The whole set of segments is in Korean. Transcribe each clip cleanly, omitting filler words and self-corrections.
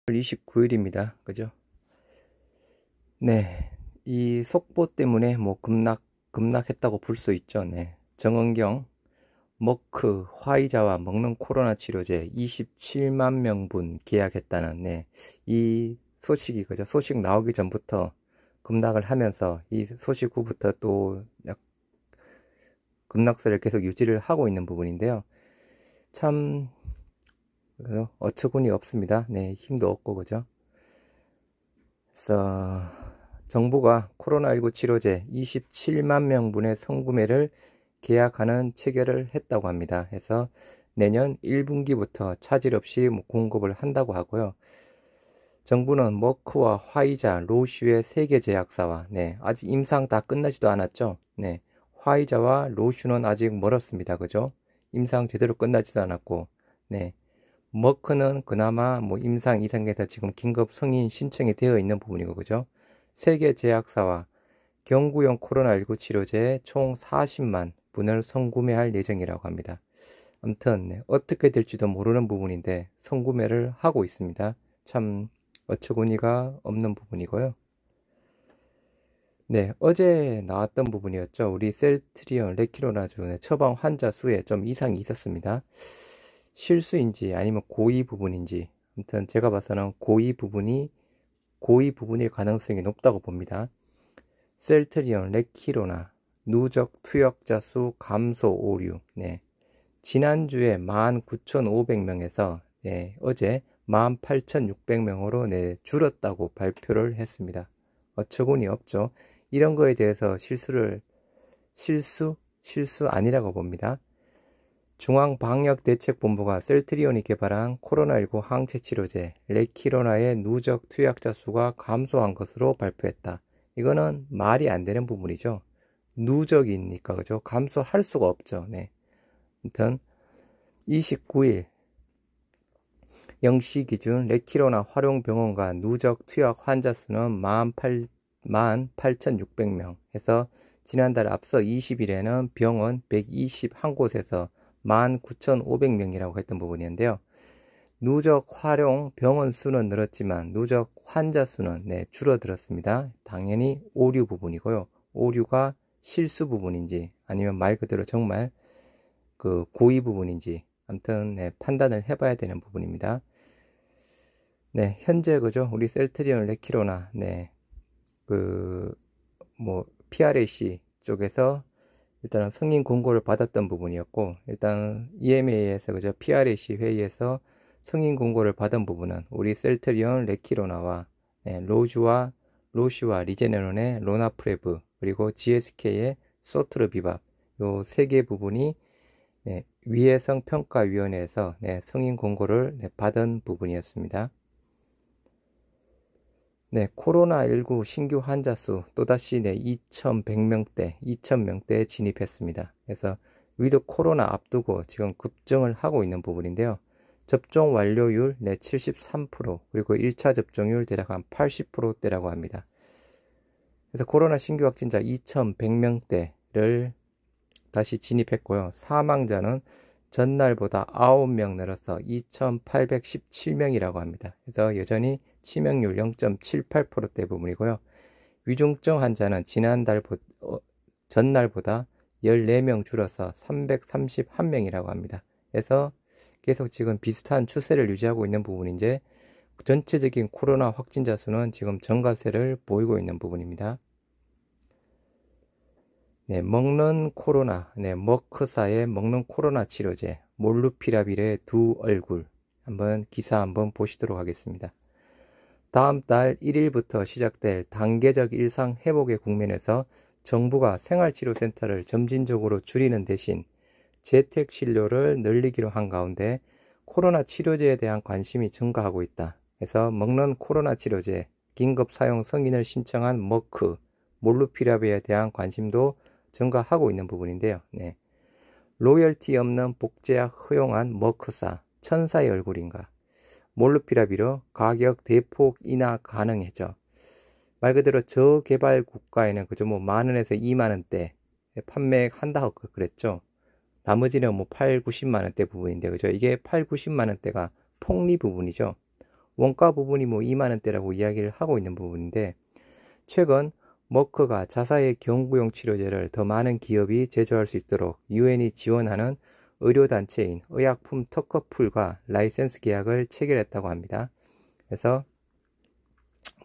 29일입니다. 그죠? 네. 이 속보 때문에 뭐 급락했다고 볼 수 있죠. 네. 정은경, 머크, 화이자와 먹는 코로나 치료제 27만 명분 계약했다는, 네. 이 소식이, 그죠? 소식 나오기 전부터 급락을 하면서 이 소식 후부터 또 급락세를 계속 유지를 하고 있는 부분인데요. 참, 그죠? 어처구니 없습니다. 네. 힘도 없고, 그죠? 그래서 정부가 코로나19 치료제 27만 명분의 선구매를 계약하는 체결을 했다고 합니다. 해서 내년 1분기부터 차질 없이 공급을 한다고 하고요. 정부는 머크와 화이자, 로슈의 3개 제약사와, 네, 아직 임상 다 끝나지도 않았죠. 네, 화이자와 로슈는 아직 멀었습니다. 그죠? 임상 제대로 끝나지도 않았고, 네, 머크는 그나마 임상 이상에서 지금 긴급 승인 신청이 되어 있는 부분이고, 그죠? 세계 제약사와 경구용 코로나19 치료제 총 40만 분을 선구매할 예정이라고 합니다. 아무튼 네, 어떻게 될지도 모르는 부분인데 선구매를 하고 있습니다. 참 어처구니가 없는 부분이고요. 네, 어제 나왔던 부분이었죠. 우리 셀트리온, 레키로나주의 처방 환자 수에 좀 이상이 있었습니다. 실수인지 아니면 고의 부분인지, 아무튼 제가 봐서는 고의 부분일 가능성이 높다고 봅니다. 셀트리온, 레키로나 누적 투약자 수 감소 오류. 네. 지난주에 19,500명에서 어제 18,600명으로 줄었다고 발표를 했습니다. 어처구니 없죠. 이런 거에 대해서 실수 아니라고 봅니다. 중앙방역대책본부가 셀트리온이 개발한 코로나19 항체치료제 레키로나의 누적 투약자 수가 감소한 것으로 발표했다. 이거는 말이 안 되는 부분이죠. 누적이니까, 그죠? 감소할 수가 없죠. 네. 아무튼 29일 0시 기준 레키로나 활용병원과 누적 투약 환자 수는 18,600명 해서 지난달 앞서 20일에는 병원 121곳에서 19,500명이라고 했던 부분이었는데요. 누적 활용 병원 수는 늘었지만 누적 환자 수는 줄어들었습니다. 당연히 오류 부분이고요. 오류가 실수 부분인지 아니면 말 그대로 정말 그 고의 부분인지 아무튼 판단을 해봐야 되는 부분입니다. 네, 현재 그죠? 우리 셀트리온 레키로나 PRAC 쪽에서 일단은 승인 공고를 받았던 부분이었고, 일단 EMA에서 그죠? PRAC 회의에서 승인 공고를 받은 부분은 우리 셀트리온 레키로나와 로슈와 리제네론의 로나프레브 그리고 GSK의 소트르비밥 요 세 개 부분이 위해성 평가위원회에서 승인 공고를 받은 부분이었습니다. 코로나19 신규 환자 수 또다시 2,100명대에 진입했습니다. 그래서 위드 코로나 앞두고 지금 급증을 하고 있는 부분인데요. 접종 완료율 73% 그리고 1차 접종률 대략 한 80%대라고 합니다. 그래서 코로나 신규 확진자 2,100명대를 다시 진입했고요. 사망자는 전날보다 9명 늘어서 2,817명이라고 합니다. 그래서 여전히 치명률 0.78%대 부분이고요. 위중증 환자는 전날보다 14명 줄어서 331명이라고 합니다. 그래서 계속 지금 비슷한 추세를 유지하고 있는 부분인데 전체적인 코로나 확진자 수는 지금 증가세를 보이고 있는 부분입니다. 먹는 코로나, 머크사의 먹는 코로나 치료제 몰루피라빌의 두 얼굴 기사 한번 보시도록 하겠습니다. 다음 달 1일부터 시작될 단계적 일상 회복의 국면에서 정부가 생활치료센터를 점진적으로 줄이는 대신 재택 진료를 늘리기로 한 가운데 코로나 치료제에 대한 관심이 증가하고 있다. 그래서 먹는 코로나 치료제 긴급 사용 승인을 신청한 머크, 몰루피라빌에 대한 관심도 증가하고 있는 부분인데요. 로열티 없는 복제약 허용한 머크사, 천사의 얼굴인가? 몰루피라빌로 가격 대폭 인하 가능해져. 말 그대로 저개발 국가에는 그저 10,000원에서 20,000원대 판매한다고 그랬죠. 나머지는 8, 90만원대 부분인데, 그죠? 이게 8, 90만원대가 폭리 부분이죠. 원가 부분이 뭐 2만 원대라고 이야기를 하고 있는 부분인데, 최근 머크가 자사의 경구용 치료제를 더 많은 기업이 제조할 수 있도록 유엔이 지원하는 의료단체인 의약품 특허풀과 라이센스 계약을 체결했다고 합니다. 그래서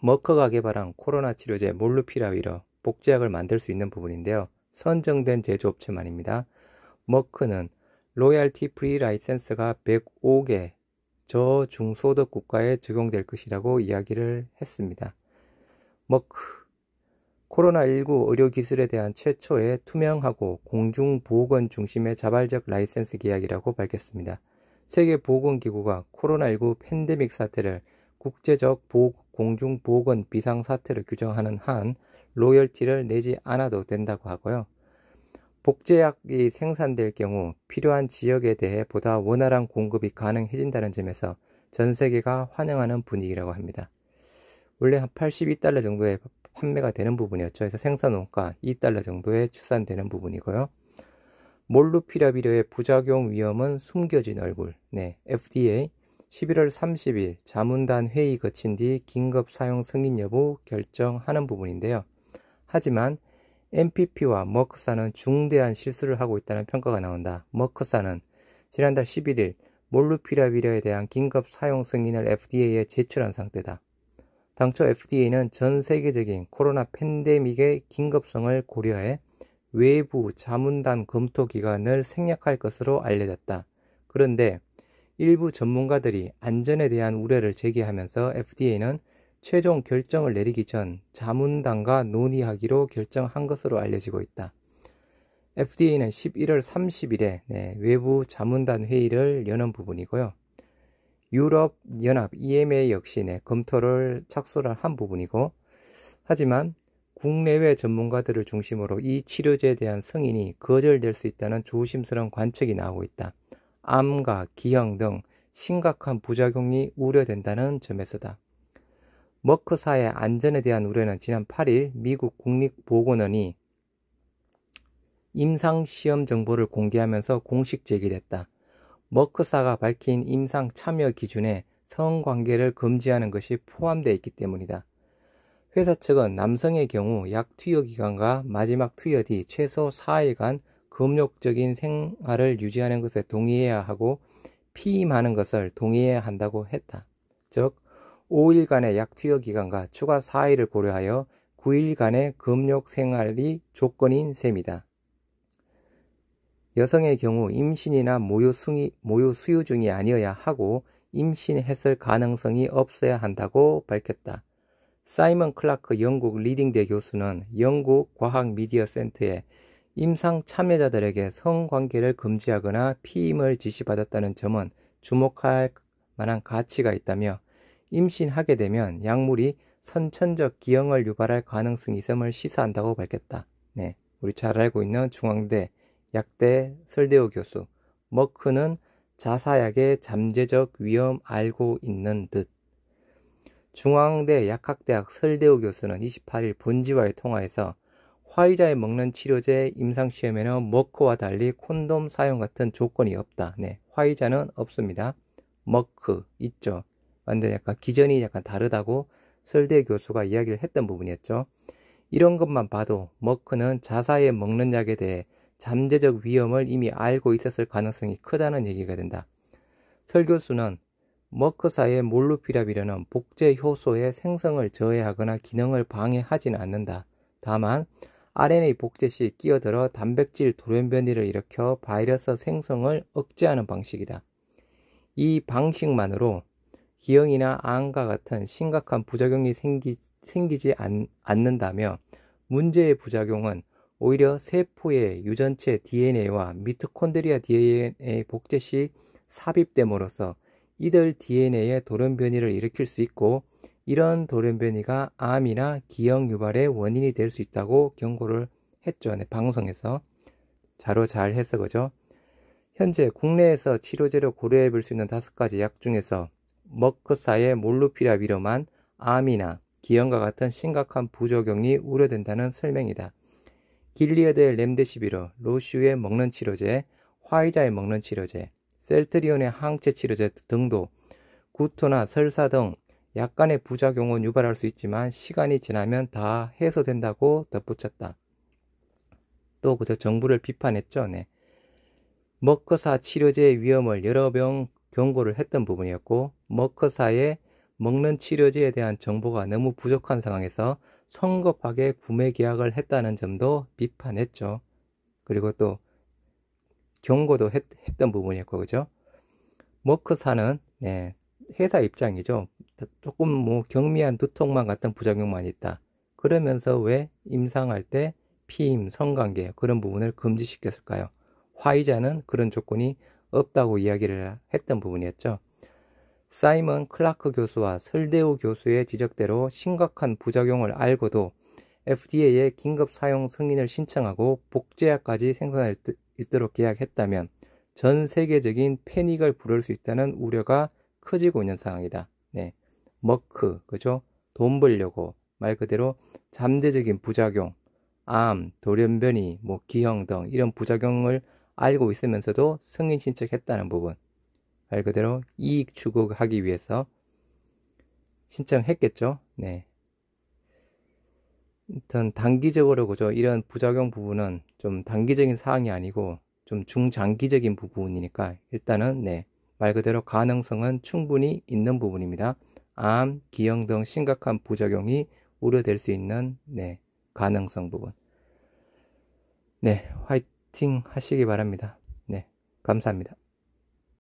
머크가 개발한 코로나 치료제 몰누피라비르 복제약을 만들 수 있는 부분인데요. 선정된 제조업체만입니다. 머크는 로얄티 프리 라이센스가 105개 저중소득 국가에 적용될 것이라고 이야기를 했습니다. 머크, 코로나19 의료기술에 대한 최초의 투명하고 공중보건 중심의 자발적 라이센스 계약이라고 밝혔습니다. 세계보건기구가 코로나19 팬데믹 사태를 국제적 공중보건 비상사태로 규정하는 한 로열티를 내지 않아도 된다고 하고요. 복제약이 생산될 경우 필요한 지역에 대해 보다 원활한 공급이 가능해진다는 점에서 전 세계가 환영하는 분위기라고 합니다. 원래 한 82달러 정도에 판매가 되는 부분이었죠. 그래서 생산원가 2달러 정도에 추산되는 부분이고요. 몰누피라비르의 부작용 위험은 숨겨진 얼굴. FDA 11월 30일 자문단 회의 거친 뒤 긴급 사용 승인 여부 결정하는 부분인데요. 하지만 MPP와 머크사는 중대한 실수를 하고 있다는 평가가 나온다. 머크사는 지난달 11일 몰누피라비르에 대한 긴급 사용 승인을 FDA에 제출한 상태다. 당초 FDA는 전 세계적인 코로나 팬데믹의 긴급성을 고려해 외부 자문단 검토 기관을 생략할 것으로 알려졌다. 그런데 일부 전문가들이 안전에 대한 우려를 제기하면서 FDA는 최종 결정을 내리기 전 자문단과 논의하기로 결정한 것으로 알려지고 있다. FDA는 11월 30일에 외부 자문단 회의를 여는 부분이고요. 유럽연합 EMA 역시 검토를 착수를 한 부분이고, 하지만 국내외 전문가들을 중심으로 이 치료제에 대한 승인이 거절될 수 있다는 조심스러운 관측이 나오고 있다. 암과 기형 등 심각한 부작용이 우려된다는 점에서다. 머크사의 안전에 대한 우려는 지난 8일 미국 국립보건원이 임상시험 정보를 공개하면서 공식 제기됐다. 머크사가 밝힌 임상 참여 기준에 성관계를 금지하는 것이 포함되어 있기 때문이다. 회사 측은 남성의 경우 약 투여 기간과 마지막 투여 뒤 최소 4일간 금욕적인 생활을 유지하는 것에 동의해야 하고 피임하는 것을 동의해야 한다고 했다. 즉 5일간의 약 투여 기간과 추가 4일을 고려하여 9일간의 금욕 생활이 조건인 셈이다. 여성의 경우 임신이나 모유 수유 중이 아니어야 하고 임신했을 가능성이 없어야 한다고 밝혔다. 사이먼 클라크 영국 리딩대 교수는 영국 과학 미디어 센터에 임상 참여자들에게 성관계를 금지하거나 피임을 지시받았다는 점은 주목할 만한 가치가 있다며 임신하게 되면 약물이 선천적 기형을 유발할 가능성이 있음을 시사한다고 밝혔다. 우리 잘 알고 있는 중앙대 약대 설대호 교수, 머크는 자사약의 잠재적 위험 알고 있는 듯. 중앙대 약학대학 설대호 교수는 28일 본지와의 통화에서 화이자에 먹는 치료제 임상시험에는 머크와 달리 콘돔 사용 같은 조건이 없다. 화이자는 없습니다. 머크 있죠. 완전 약간 기전이 약간 다르다고 설대 교수가 이야기를 했던 부분이었죠. 이런 것만 봐도 머크는 자사에 먹는 약에 대해 잠재적 위험을 이미 알고 있었을 가능성이 크다는 얘기가 된다. 설 교수는 머크사의 몰누피라비르는 복제 효소의 생성을 저해하거나 기능을 방해하지는 않는다. 다만 RNA 복제 시 끼어들어 단백질 돌연변이를 일으켜 바이러스 생성을 억제하는 방식이다. 이 방식만으로 기형이나 암과 같은 심각한 부작용이 생기지 않는다며 문제의 부작용은 오히려 세포의 유전체 DNA와 미토콘드리아 DNA 복제 시 삽입됨으로써 이들 DNA의 돌연변이를 일으킬 수 있고 이런 돌연변이가 암이나 기형 유발의 원인이 될 수 있다고 경고를 했죠. 방송에서 자료 잘 해석하죠. 현재 국내에서 치료제로 고려해 볼 수 있는 5가지 약 중에서 머크사의 몰누피라비르만 암이나 기형과 같은 심각한 부작용이 우려된다는 설명이다. 길리어드의 렘데시비르, 로슈의 먹는 치료제, 화이자의 먹는 치료제, 셀트리온의 항체 치료제 등도 구토나 설사 등 약간의 부작용은 유발할 수 있지만 시간이 지나면 다 해소된다고 덧붙였다. 또 그저 정부를 비판했죠. 네. 머크사 치료제의 위험을 여러 번 경고를 했던 부분이었고, 머크사의 먹는 치료제에 대한 정보가 너무 부족한 상황에서 성급하게 구매 계약을 했다는 점도 비판했죠. 그리고 또 경고도 했던 부분이었고, 그죠? 머크사는 네, 회사 입장이죠. 조금 뭐 경미한 두통만 같은 부작용만 있다. 그러면서 왜 임상할 때 피임, 성관계 그런 부분을 금지시켰을까요? 화이자는 그런 조건이 없다고 이야기를 했던 부분이었죠. 사이먼 클라크 교수와 설대우 교수의 지적대로 심각한 부작용을 알고도 FDA에 긴급 사용 승인을 신청하고 복제약까지 생산할 수 있도록 계약했다면 전 세계적인 패닉을 부를 수 있다는 우려가 커지고 있는 상황이다. 네. 머크, 그죠? 돈 벌려고 말 그대로 잠재적인 부작용, 암, 돌연변이, 뭐 기형 등 이런 부작용을 알고 있으면서도 승인 신청했다는 부분. 말 그대로 이익 추구하기 위해서 신청했겠죠. 네. 일단 단기적으로 그죠? 이런 부작용 부분은 좀 단기적인 사항이 아니고 좀 중장기적인 부분이니까 일단은 네. 말 그대로 가능성은 충분히 있는 부분입니다. 암, 기형 등 심각한 부작용이 우려될 수 있는 네. 가능성 부분. 네. 화이팅 하시기 바랍니다. 네. 감사합니다.